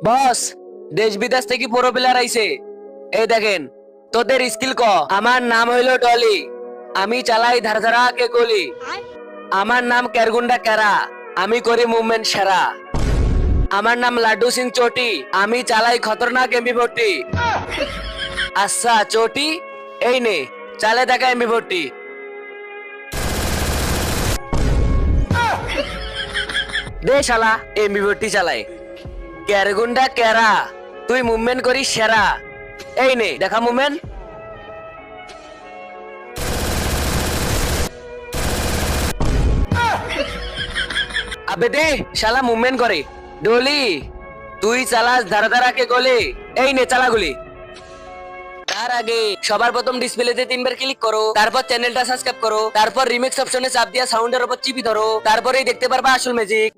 বস, দেশ বিদেশ থেকে প্রো প্লেয়ার আইছে। এই দেখেন, তোদের স্কিল ক। আমার নাম হইলো ডলি, আমি চালাই ধারা ধারা কে গলি। আমার নাম কেরগুন্ডা কেরা, আমি করি মুভমেন্ট সেরা। আমার নাম লাড্ডু সিং চোটি, আমি চালাই খতরনাক এমবি40। আচ্ছা চোটি, এই নে চালে দেখা এমবি40। দে শালা এমবি40 চালাই। কেরগুন্ডা কেরা, তুই মুভমেন্ট করিস সেরা। এই নে দেখা মুভমেন্ট। আবে দে শালা মুভমেন্ট করে। ডলি, তুই চালাস ধারা ধারা কে গলি। এই নে চালা গুলি। তার আগে সবার প্রথম ডিসপ্লেতে 3 বার ক্লিক করো, তারপর চ্যানেলটা সাবস্ক্রাইব করো, তারপর রিমিক্স অপশনে চাপ দিয়া সাউন্ডের উপর চিপি ধরো, তারপরেই দেখতে পারবা আসল ম্যাজিক।